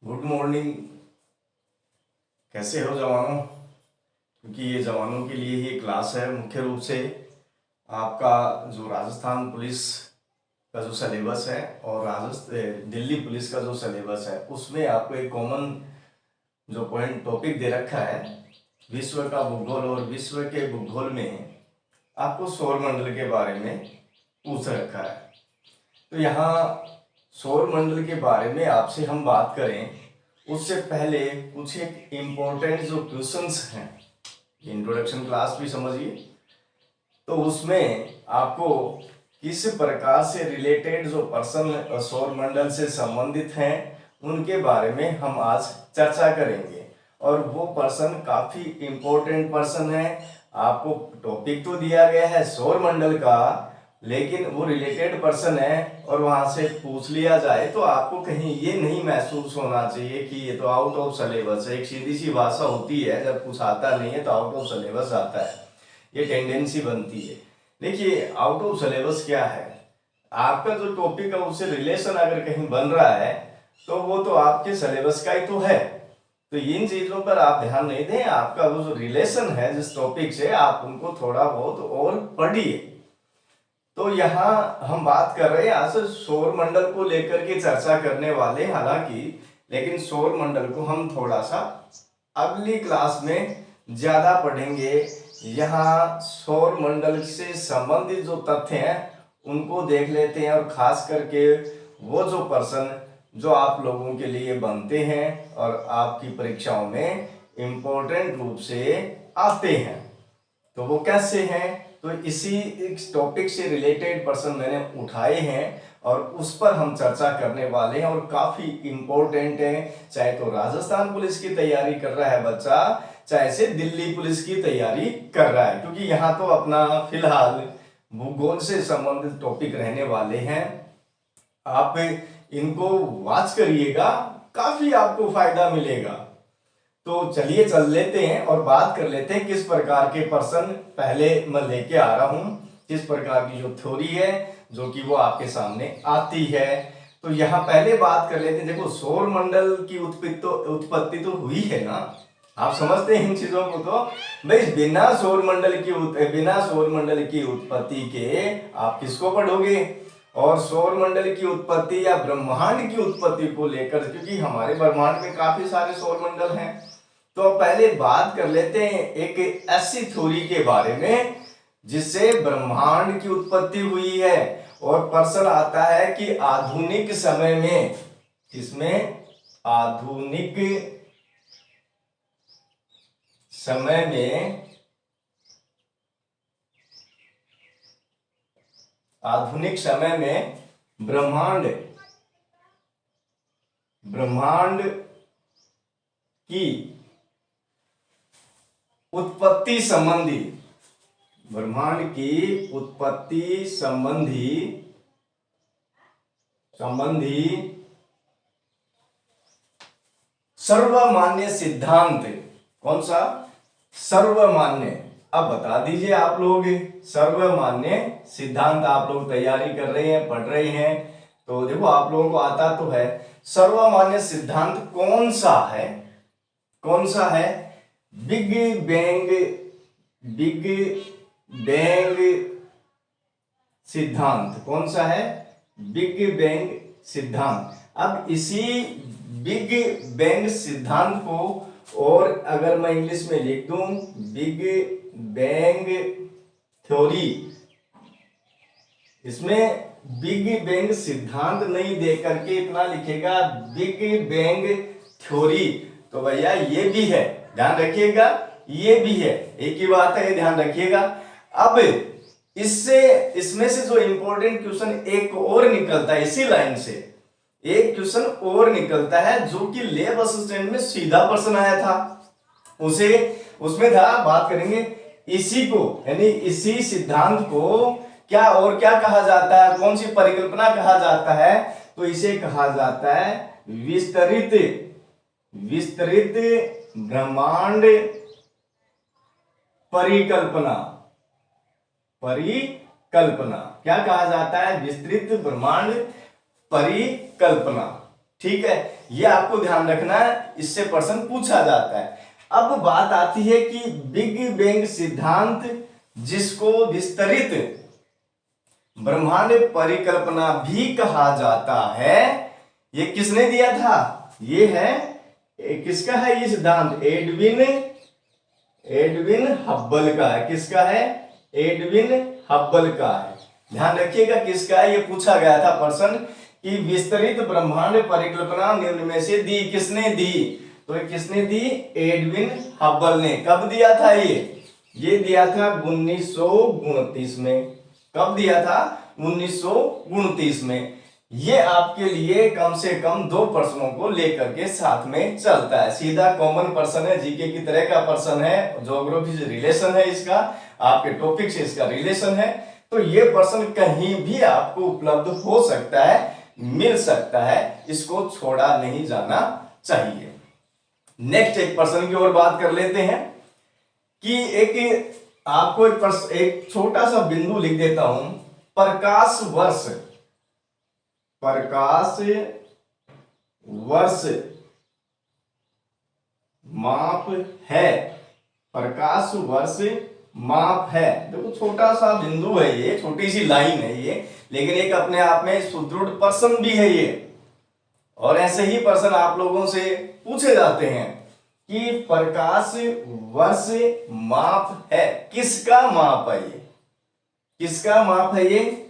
Good morning. कैसे हो जवानों? क्योंकि ये जवानों के लिए ही क्लास है। मुख्य रूप से आपका जो राजस्थान पुलिस का जो सिलेबस है और दिल्ली पुलिस का जो सिलेबस है उसमें आपको एक कॉमन जो पॉइंट टॉपिक दे रखा है विश्व का भूगोल, और विश्व के भूगोल में आपको सौर मंडल के बारे में पूछ रखा है। तो यहाँ सौर मंडल के बारे में आपसे हम बात करें उससे पहले कुछ एक इम्पोर्टेंट जो क्वेश्चंस हैं, इंट्रोडक्शन क्लास भी समझिए, तो उसमें आपको किस प्रकार से रिलेटेड जो पर्सन सौर मंडल से संबंधित हैं उनके बारे में हम आज चर्चा करेंगे। और वो पर्सन काफी इम्पोर्टेंट पर्सन है। आपको टॉपिक तो दिया गया है सौर मंडल का, लेकिन वो रिलेटेड पर्सन है और वहां से पूछ लिया जाए तो आपको कहीं ये नहीं महसूस होना चाहिए कि ये तो आउट ऑफ सिलेबस है। एक सीधी सी भाषा होती है, जब कुछ आता नहीं है तो आउट ऑफ सिलेबस आता है, ये टेंडेंसी बनती है। देखिए आउट ऑफ सिलेबस क्या है, आपका जो टॉपिक है उससे रिलेशन अगर कहीं बन रहा है तो वो तो आपके सिलेबस का ही तो है। तो इन चीजों पर आप ध्यान नहीं दें, आपका वो जो रिलेशन है जिस टॉपिक से, आप उनको थोड़ा बहुत और पढ़िए। तो यहाँ हम बात कर रहे हैं आज सौर मंडल को लेकर के चर्चा करने वाले, हालांकि लेकिन सौर मंडल को हम थोड़ा सा अगली क्लास में ज्यादा पढ़ेंगे। यहाँ सौर मंडल से संबंधित जो तथ्य हैं उनको देख लेते हैं, और खास करके वो जो पर्सन जो आप लोगों के लिए बनते हैं और आपकी परीक्षाओं में इंपॉर्टेंट रूप से आते हैं, तो वो कैसे हैं। तो इसी टॉपिक से रिलेटेड पर्सन मैंने उठाए हैं और उस पर हम चर्चा करने वाले हैं, और काफी इंपॉर्टेंट है। चाहे तो राजस्थान पुलिस की तैयारी कर रहा है बच्चा, चाहे से दिल्ली पुलिस की तैयारी कर रहा है, क्योंकि यहाँ तो अपना फिलहाल भूगोल से संबंधित टॉपिक रहने वाले हैं। आप इनको वॉच करिएगा, काफी आपको फायदा मिलेगा। तो चलिए चल लेते हैं और बात कर लेते हैं किस प्रकार के पर्सन पहले मैं लेके आ रहा हूं, किस प्रकार की जो थ्योरी है जो कि वो आपके सामने आती है। तो यहाँ पहले बात कर लेते हैं। देखो सौर मंडल की उत्पत्ति तो हुई है ना, आप समझते हैं इन चीजों को। तो भाई बिना सौर मंडल की उत्पत्ति के आप किसको पढ़ोगे। और सौर मंडल की उत्पत्ति या ब्रह्मांड की उत्पत्ति को लेकर, क्योंकि हमारे ब्रह्मांड में काफी सारे सौर मंडल हैं, तो पहले बात कर लेते हैं एक ऐसी थ्योरी के बारे में जिससे ब्रह्मांड की उत्पत्ति हुई है। और प्रश्न आता है कि आधुनिक समय में, इसमें आधुनिक समय में, आधुनिक समय में ब्रह्मांड की उत्पत्ति संबंधी, ब्रह्मांड की उत्पत्ति संबंधी सर्वमान्य सिद्धांत। कौन सा? सर्वमान्य। अब बता दीजिए आप लोग, सर्वमान्य सिद्धांत आप लोग तैयारी कर रहे हैं, पढ़ रहे हैं, तो देखो आप लोगों को आता तो है। सर्वमान्य सिद्धांत कौन सा है? बिग बैंग सिद्धांत। कौन सा है? बिग बैंग सिद्धांत। अब इसी बिग बैंग सिद्धांत को, और अगर मैं इंग्लिश में लिख दूं बिग बैंग थ्योरी, इसमें बिग बैंग सिद्धांत नहीं दे करके इतना लिखेगा बिग बैंग थ्योरी, तो भैया ये भी है, ध्यान रखिएगा, ये भी है, एक ही बात है, ध्यान रखिएगा। अब इसमें से जो इंपॉर्टेंट क्वेश्चन एक और निकलता है, इसी लाइन से एक क्वेश्चन और निकलता है जो कि लैब असिस्टेंट में सीधा प्रश्न आया था। उसमें था, बात करेंगे इसी को, यानी इसी सिद्धांत को क्या और क्या कहा जाता है, कौन सी परिकल्पना कहा जाता है, तो इसे कहा जाता है विस्तृत ब्रह्मांड परिकल्पना। क्या कहा जाता है? विस्तृत ब्रह्मांड परिकल्पना। ठीक है, ये आपको ध्यान रखना है, इससे प्रश्न पूछा जाता है। अब बात आती है कि बिग बैंग सिद्धांत, जिसको विस्तरित ब्रह्मांड परिकल्पना भी कहा जाता है, ये किसने दिया था? ये है, किसका है ये सिद्धांत? एडविन हब्बल का है। किसका है? एडविन हब्बल का है। ध्यान रखिएगा किसका है, ये पूछा गया था प्रश्न कि विस्तरित ब्रह्मांड परिकल्पना निम्न में से दी किसने दी? तो ये किसने दी? एडविन हब्बल ने। कब दिया था ये दिया था 1929 में। कब दिया था? 1929 में। ये आपके लिए कम से कम 2 प्रश्नों को लेकर के साथ में चलता है। सीधा कॉमन प्रश्न है, जीके की तरह का प्रश्न है, ज्योग्राफी से रिलेशन है इसका, आपके टॉपिक से इसका रिलेशन है। तो ये प्रश्न कहीं भी आपको उपलब्ध हो सकता है, मिल सकता है, इसको छोड़ा नहीं जाना चाहिए। नेक्स्ट एक प्रश्न की ओर बात कर लेते हैं कि आपको एक छोटा सा बिंदु लिख देता हूं। प्रकाश वर्ष माप है। प्रकाश वर्ष माप है। देखो छोटा सा बिंदु है, ये छोटी सी लाइन है ये, लेकिन एक अपने आप में सुदृढ़ प्रश्न भी है ये। और ऐसे ही प्रश्न आप लोगों से पूछे जाते हैं कि प्रकाश वर्ष माप है, किसका माप है ये? किसका माप है ये?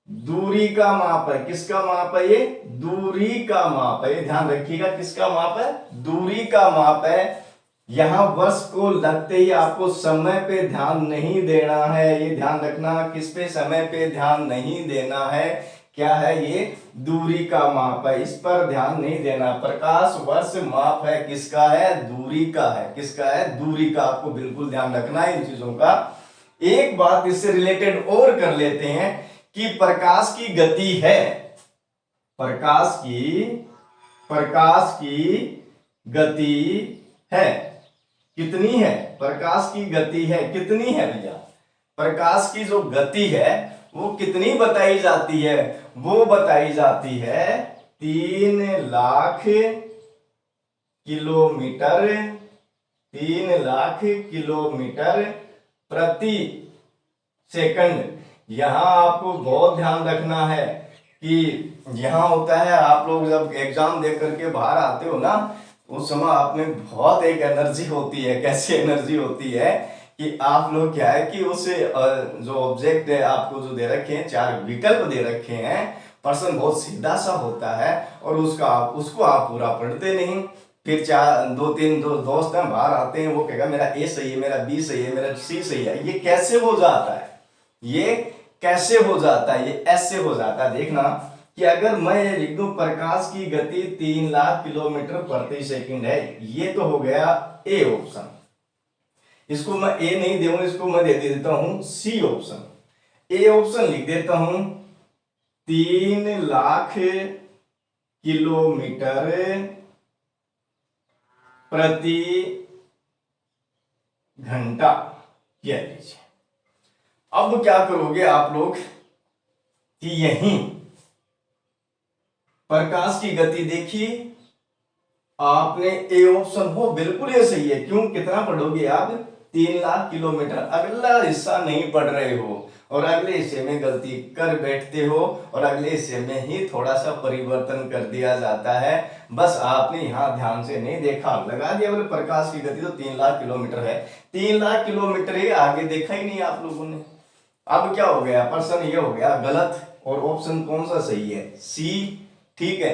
दूरी का माप है। किसका माप है ये? दूरी का माप है। ध्यान रखिएगा किसका माप है? दूरी का माप है। यहां वर्ष को लगते ही आपको समय पे ध्यान नहीं देना है, ये ध्यान रखना। किस पे? समय पे ध्यान नहीं देना है। क्या है ये? दूरी का माप है, इस पर ध्यान नहीं देना। प्रकाश वर्ष माप है, किसका है? दूरी का है। किसका है? दूरी का। आपको बिल्कुल ध्यान रखना है इन चीजों का। एक बात इससे रिलेटेड और कर लेते हैं कि प्रकाश की गति है, प्रकाश की गति है, कितनी है? प्रकाश की गति है, कितनी है भैया? प्रकाश की जो गति है वो कितनी बताई जाती है? वो बताई जाती है 3 लाख किलोमीटर, 3 लाख किलोमीटर प्रति सेकंड। यहां आपको बहुत ध्यान रखना है कि यहां होता है, आप लोग जब एग्जाम देख करके बाहर आते हो ना, उस समय आप में बहुत एक एनर्जी होती है। कैसी एनर्जी होती है कि आप लोग क्या है कि उस जो ऑब्जेक्ट है आपको जो दे रखे हैं, 4 विकल्प दे रखे हैं, प्रश्न बहुत सीधा सा होता है और उसको आप पूरा पढ़ते नहीं। फिर 2-3 दोस्त हैं बाहर आते हैं, वो कहेगा मेरा ए सही है, मेरा बी सही है, मेरा सी सही है। ये कैसे हो जाता है? ये कैसे हो जाता है? ये ऐसे हो जाता है। देखना कि अगर मैं ये लिख दूं प्रकाश की गति 3 लाख किलोमीटर प्रति सेकंड है, ये तो हो गया ए ऑप्शन। इसको मैं ए नहीं दूंगा, इसको मैं दे देता हूं सी ऑप्शन। ए ऑप्शन लिख देता हूं 3 लाख किलोमीटर प्रति घंटा। यह लीजिए। अब क्या करोगे आप लोग कि यहीं प्रकाश की गति देखी आपने, ए ऑप्शन हो बिल्कुल ये सही है। क्यों? कितना पढ़ोगे आप? 3 लाख किलोमीटर। अगला हिस्सा नहीं पढ़ रहे हो और अगले हिस्से में गलती कर बैठते हो और अगले हिस्से में ही थोड़ा सा परिवर्तन कर दिया जाता है। बस आपने यहाँ ध्यान से नहीं देखा, लगा दिया बोले प्रकाश की गति तो 3 लाख किलोमीटर है। 3 लाख किलोमीटर ही आगे देखा ही नहीं आप लोगों ने। अब क्या हो गया? प्रश्न ये हो गया गलत और ऑप्शन कौन सा सही है? सी। ठीक है,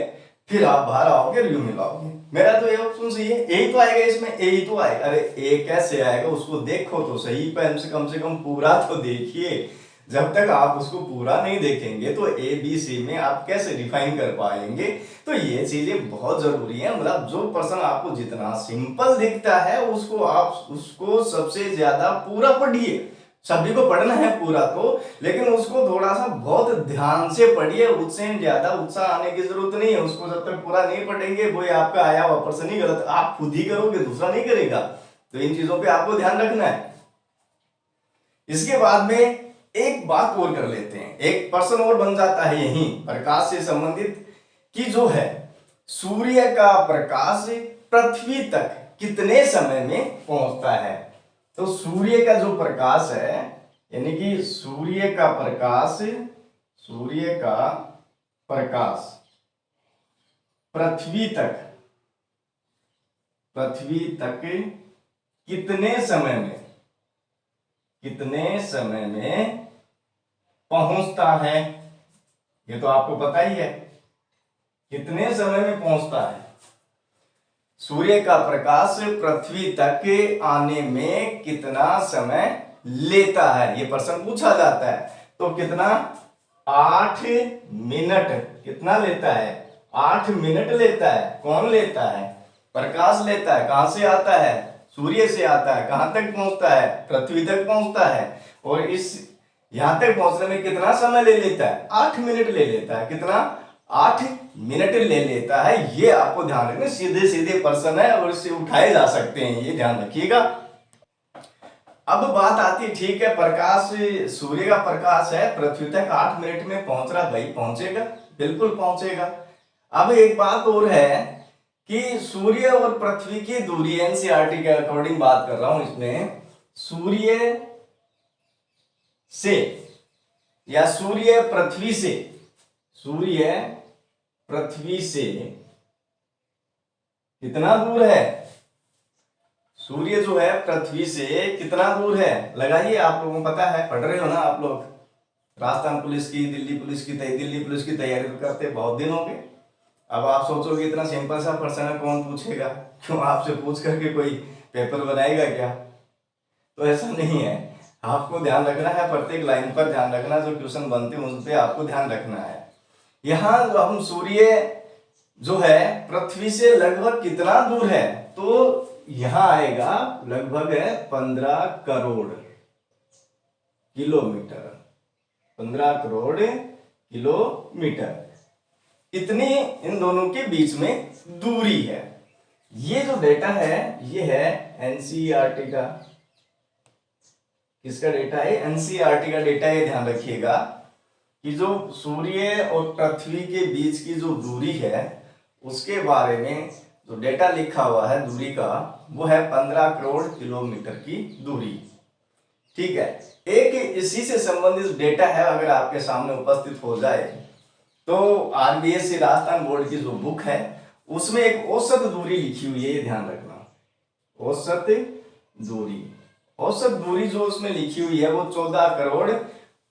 फिर आप बाहर आओगे, रिव्यू मिलाओगे, मेरा तो ये ऑप्शन सही है, यही तो आएगा इसमें, यही तो आएगा। अरे ए कैसे आएगा? उसको देखो तो सही, कम से कम पूरा तो देखिए। जब तक आप उसको पूरा नहीं देखेंगे तो ए बी सी में आप कैसे डिफाइन कर पाएंगे? तो ये चीजें बहुत जरूरी है। मतलब जो पर्सन आपको जितना सिंपल दिखता है उसको सबसे ज्यादा पूरा पढ़िए। सभी को पढ़ना है पूरा तो, लेकिन उसको थोड़ा सा बहुत ध्यान से पढ़िए। उससे ज्यादा उत्साह आने की जरूरत नहीं है। उसको जब तक पूरा नहीं पढ़ेंगे वो आपका आया हुआ प्रश्न ही गलत, आप खुद ही करोगे, दूसरा नहीं करेगा। तो इन चीजों पे आपको ध्यान रखना है। इसके बाद में एक बात और कर लेते हैं, एक प्रश्न और बन जाता है यही प्रकाश से संबंधित कि जो है सूर्य का प्रकाश पृथ्वी तक कितने समय में पहुंचता है? तो सूर्य का जो प्रकाश है, यानी कि सूर्य का प्रकाश पृथ्वी तक कितने समय में पहुंचता है? ये तो आपको पता ही है, कितने समय में पहुंचता है। सूर्य का प्रकाश पृथ्वी तक आने में कितना समय लेता है, ये प्रश्न पूछा जाता है। तो कितना? 8 मिनट। कितना लेता है? 8 मिनट लेता है। कौन लेता है? प्रकाश लेता है। कहां से आता है? सूर्य से आता है। कहां तक पहुंचता है? पृथ्वी तक पहुंचता है। और इस यहां तक पहुंचने में कितना समय ले लेता है? 8 मिनट ले लेता है। कितना? 8 मिनट ले लेता है। ये आपको ध्यान रखना, सीधे सीधे प्रश्न है और इससे उठाए जा सकते हैं, ये ध्यान रखिएगा। अब बात आती है, ठीक है, प्रकाश, सूर्य का प्रकाश है, पृथ्वी तक 8 मिनट में पहुंच रहा, भाई पहुंचेगा, बिल्कुल पहुंचेगा। अब एक बात और है कि सूर्य और पृथ्वी की दूरी, एनसीईआरटी के अकॉर्डिंग बात कर रहा हूं इसमें, सूर्य से या सूर्य पृथ्वी से कितना दूर है? सूर्य जो है पृथ्वी से कितना दूर है? लगाइए, आप लोगों को पता है, पढ़ रहे हो ना आप लोग, राजस्थान पुलिस की, दिल्ली पुलिस की तैयारी करते बहुत दिन हो गए। अब आप सोचोगे इतना सिंपल सा प्रश्न है, कौन पूछेगा, क्यों आपसे पूछ करके कोई पेपर बनाएगा क्या? तो ऐसा नहीं है, आपको ध्यान रखना है, प्रत्येक लाइन पर ध्यान रखना, जो क्वेश्चन बनते हैं उन पे आपको ध्यान रखना है। यहाँ हम सूर्य जो है पृथ्वी से लगभग कितना दूर है? तो यहां आएगा लगभग है 15 करोड़ किलोमीटर। 15 करोड़ किलोमीटर, इतनी इन दोनों के बीच में दूरी है। ये जो डेटा है ये है एनसीईआरटी का। किसका डेटा है? एनसीईआरटी का डेटा। ये ध्यान रखिएगा कि जो सूर्य और पृथ्वी के बीच की जो दूरी है उसके बारे में जो डेटा लिखा हुआ है दूरी का, वो है 15 करोड़ किलोमीटर की दूरी। ठीक है, एक इसी से संबंधित डेटा है, अगर आपके सामने उपस्थित हो जाए तो आरबीएससी राजस्थान बोर्ड की जो बुक है उसमें एक औसत दूरी लिखी हुई है, ये ध्यान रखना। औसत दूरी जो उसमें लिखी हुई है वो 14 करोड़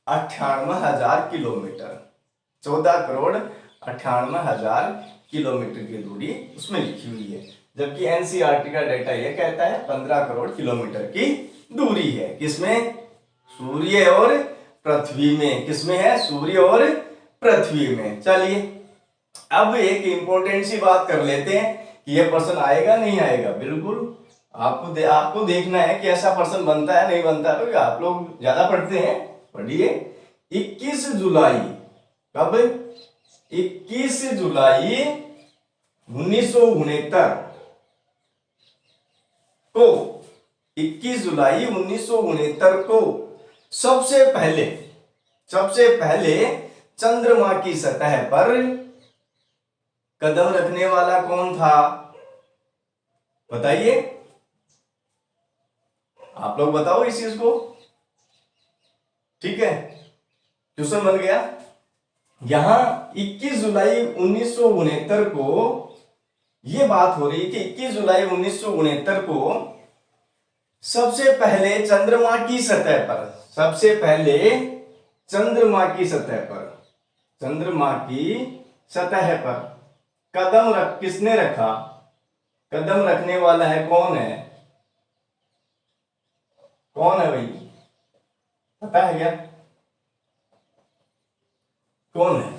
98,000 किलोमीटर। 14 करोड़ 98,000 किलोमीटर की दूरी उसमें लिखी हुई है, जबकि एनसीईआरटी का डेटा ये कहता है 15 करोड़ किलोमीटर की दूरी है। किसमें? सूर्य और पृथ्वी में। किसमें है? सूर्य और पृथ्वी में। चलिए अब एक इंपॉर्टेंट सी बात कर लेते हैं कि यह प्रश्न आएगा नहीं आएगा। बिल्कुल आपको देखना है कि ऐसा प्रश्न बनता है नहीं बनता है। तो आप लोग ज्यादा पढ़ते हैं, पढ़िए। 21 जुलाई, कब? 21 जुलाई 1969 को, 21 जुलाई 1969 को सबसे पहले चंद्रमा की सतह पर कदम रखने वाला कौन था? बताइए, आप लोग बताओ इस चीज को। ठीक है, क्वेश्चन बन गया। यहां 21 जुलाई 1969 को यह बात हो रही कि 21 जुलाई 1969 को सबसे पहले चंद्रमा की सतह पर किसने रखा? कदम रखने वाला है कौन है? कौन है भाई, पता है क्या कौन है?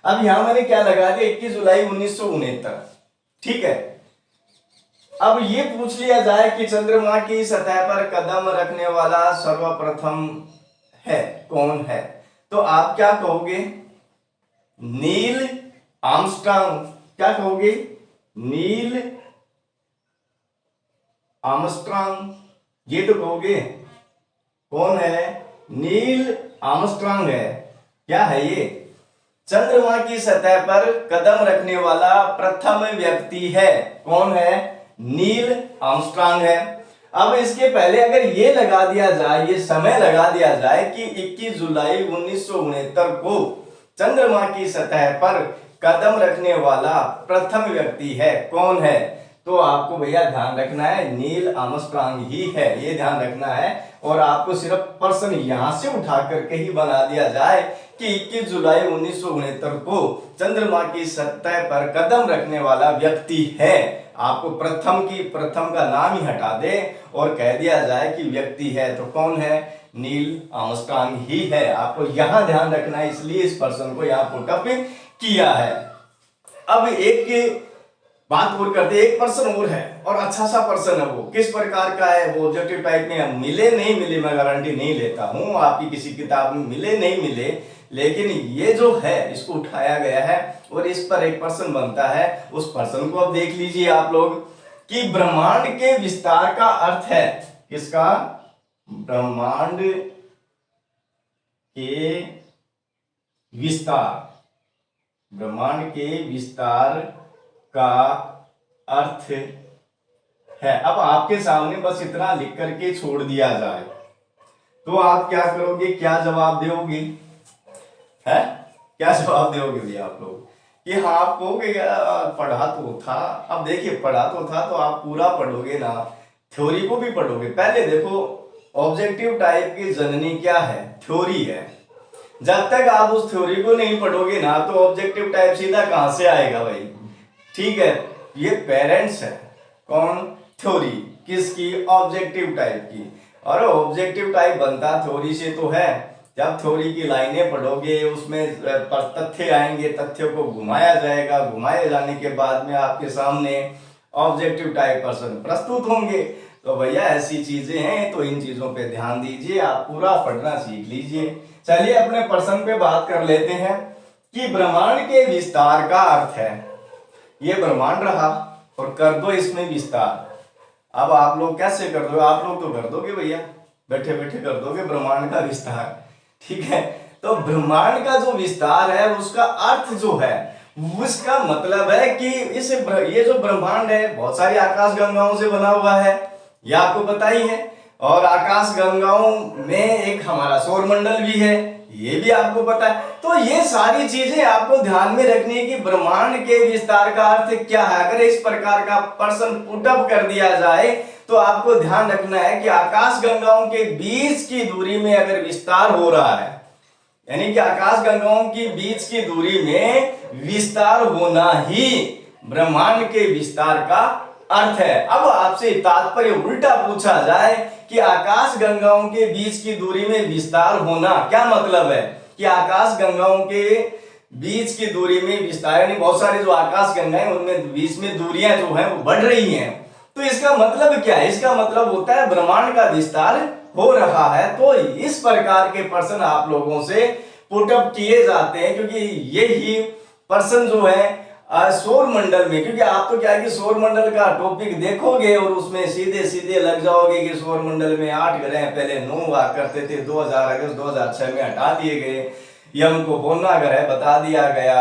अब यहां मैंने क्या लगा दिया? 21 जुलाई 1969। ठीक है, अब ये पूछ लिया जाए कि चंद्रमा की सतह पर कदम रखने वाला सर्वप्रथम है कौन है, तो आप क्या कहोगे? Neil Armstrong. क्या कहोगे? नील आर्मस्ट्रांग, ये तो कहोगे। कौन है? नील आर्मस्ट्रांग है। क्या है ये? चंद्रमा की सतह पर कदम रखने वाला प्रथम व्यक्ति है। कौन है? नील आर्मस्ट्रांग है। अब इसके पहले अगर ये लगा दिया जाए, ये समय लगा दिया जाए कि 21 जुलाई 1969 को चंद्रमा की सतह पर कदम रखने वाला प्रथम व्यक्ति है, कौन है? तो आपको भैया ध्यान रखना है नील आर्मस्ट्रांग ही है, ये ध्यान रखना है। और आपको सिर्फ पर्सन यहां से उठा करके ही बना दिया जाए कि 21 जुलाई 1969 को चंद्रमा की सतह पर कदम रखने वाला व्यक्ति है। आपको प्रथम का नाम ही हटा दे और कह दिया जाए कि व्यक्ति है, तो कौन है? नील आर्मस्ट्रांग ही है। आपको यहां ध्यान रखना है, इसलिए इस पर्सन को यहां पुटअप किया है। अब एक बात और करते, एक पर्सन और है और अच्छा सा पर्सन है। वो किस प्रकार का है? वो ऑब्जेक्टिव टाइप में मिले नहीं मिले मैं गारंटी नहीं लेता हूं, आपकी किसी किताब में मिले नहीं मिले, लेकिन ये जो है इसको उठाया गया है और इस पर एक पर्सन बनता है। उस पर्सन को अब देख लीजिए आप लोग कि ब्रह्मांड के विस्तार का अर्थ है किसका? ब्रह्मांड के विस्तार, ब्रह्मांड के विस्तार का अर्थ है। अब आपके सामने बस इतना लिख करके छोड़ दिया जाए तो आप क्या करोगे? क्या जवाब दोगे? है क्या जवाब दोगे भैया आप लोग? कि हाँ, आप कहोगे पढ़ा तो था। अब देखिए, पढ़ा तो था तो आप पूरा पढ़ोगे ना, थ्योरी को भी पढ़ोगे। पहले देखो, ऑब्जेक्टिव टाइप की जननी क्या है? थ्योरी है। जब तक आप उस थ्योरी को नहीं पढ़ोगे ना तो ऑब्जेक्टिव टाइप सीधा कहां से आएगा भाई? ठीक है, ये पेरेंट्स है। कौन? थ्योरी। किसकी? ऑब्जेक्टिव टाइप की। और ऑब्जेक्टिव टाइप बनता थ्योरी से तो है। जब थ्योरी की लाइनें पढ़ोगे उसमें तथ्य आएंगे, तथ्यों को घुमाया जाएगा, घुमाए जाने के बाद में आपके सामने ऑब्जेक्टिव टाइप पर्सन प्रस्तुत होंगे। तो भैया ऐसी चीजें हैं, तो इन चीजों पे ध्यान दीजिए, आप पूरा पढ़ना सीख लीजिए। चलिए अपने पर्सन पे बात कर लेते हैं कि ब्रह्मांड के विस्तार का अर्थ है। ये ब्रह्मांड रहा और कर दो इसमें विस्तार। अब आप लोग कैसे कर दो? आप लोग तो कर दोगे भैया, बैठे बैठे कर दोगे ब्रह्मांड का विस्तार। ठीक है, तो ब्रह्मांड का जो विस्तार है उसका अर्थ जो है उसका मतलब है कि ये जो ब्रह्मांड है बहुत सारी आकाश गंगाओं से बना हुआ है, यह आपको पता ही है। और आकाश गंगाओं में एक हमारा सौर मंडल भी है, ये भी आपको पता है। तो ये सारी चीजें आपको ध्यान में रखनी है कि ब्रह्मांड के विस्तार का अर्थ क्या है। अगर इस प्रकार का प्रश्न पुटअप कर दिया जाए तो आपको ध्यान रखना है कि आकाश गंगाओं के बीच की दूरी में अगर विस्तार हो रहा है, यानी कि आकाश गंगाओं की बीच की दूरी में विस्तार होना ही ब्रह्मांड के विस्तार का अर्थ है। अब आपसे तात्पर्य उल्टा पूछा जाए कि आकाश गंगाओं के बीच की दूरी में विस्तार होना क्या मतलब है? कि आकाश गंगाओं के बीच की दूरी में विस्तार, यानी बहुत सारे जो आकाश गंगाएं उनमें बीच में दूरियां जो हैं वो बढ़ रही हैं। तो इसका मतलब क्या है? इसका मतलब होता है ब्रह्मांड का विस्तार हो रहा है। तो इस प्रकार के प्रश्न आप लोगों से पुटअप किए जाते हैं, क्योंकि यही प्रश्न जो है सौर मंडल में, क्योंकि आप तो क्या है कि सौर मंडल का टॉपिक देखोगे और उसमें सीधे सीधे लग जाओगे कि सौर मंडल में 8 ग्रह, पहले 9 हुआ करते थे, 2000 अगस्त 2006 में हटा दिए गए। यम को 12वां ग्रह बता दिया गया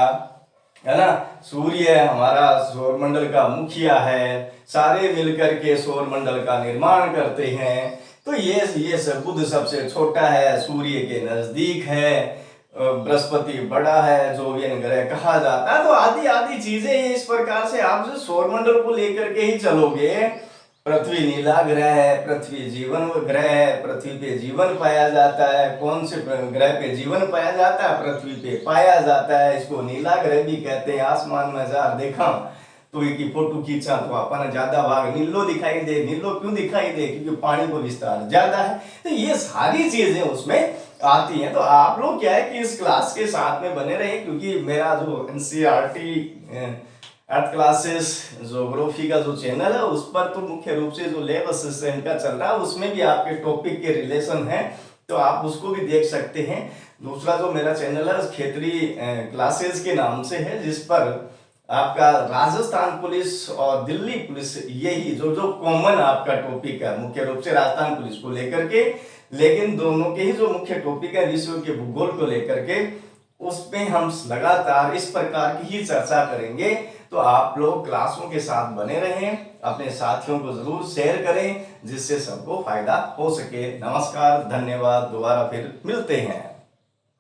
है ना। सूर्य हमारा सौर मंडल का मुखिया है, सारे मिलकर के सौर मंडल का निर्माण करते हैं। तो ये सब बुध सबसे छोटा है, सूर्य के नजदीक है, बृहस्पति बड़ा है, जोवियन ग्रह कहा जाता है। तो आदि आदि चीजें इस प्रकार से आप जो सौर मंडल को लेकर के ही चलोगे, पृथ्वी नीला ग्रह है, पृथ्वी जीवन ग्रह है, पृथ्वी पे जीवन पाया जाता है। कौन से ग्रह पे जीवन पाया जाता है? पृथ्वी पे पाया जाता है। इसको नीला ग्रह भी कहते हैं। आसमान में जार देखा तो एक फोटो खींचा तो अपन ज्यादा भाग नीलो दिखाई दे। नीलो क्यों दिखाई दे? क्योंकि पानी को विस्तार ज्यादा है। तो ये सारी चीजें उसमें आती हैं। तो आप लोग क्या है कि इस क्लास के साथ में बने रहे, क्योंकि मेरा जो एनसीईआरटी अर्थ क्लासेस ज्योग्राफी का जो चैनल है उस पर तो मुख्य रूप से जो लैब असिस्टेंट का चल रहा है उसमें भी आपके टॉपिक के रिलेशन है, तो आप उसको भी देख सकते हैं। दूसरा जो मेरा चैनल है क्षेत्रीय क्लासेस के नाम से है, जिस पर आपका राजस्थान पुलिस और दिल्ली पुलिस, यही जो जो कॉमन आपका टॉपिक है, मुख्य रूप से राजस्थान पुलिस को लेकर के, लेकिन दोनों के ही जो मुख्य टॉपिक है विश्व के भूगोल को लेकर के, उसमें हम लगातार इस प्रकार की ही चर्चा करेंगे। तो आप लोग क्लासों के साथ बने रहें, अपने साथियों को जरूर शेयर करें जिससे सबको फायदा हो सके। नमस्कार, धन्यवाद, दोबारा फिर मिलते हैं।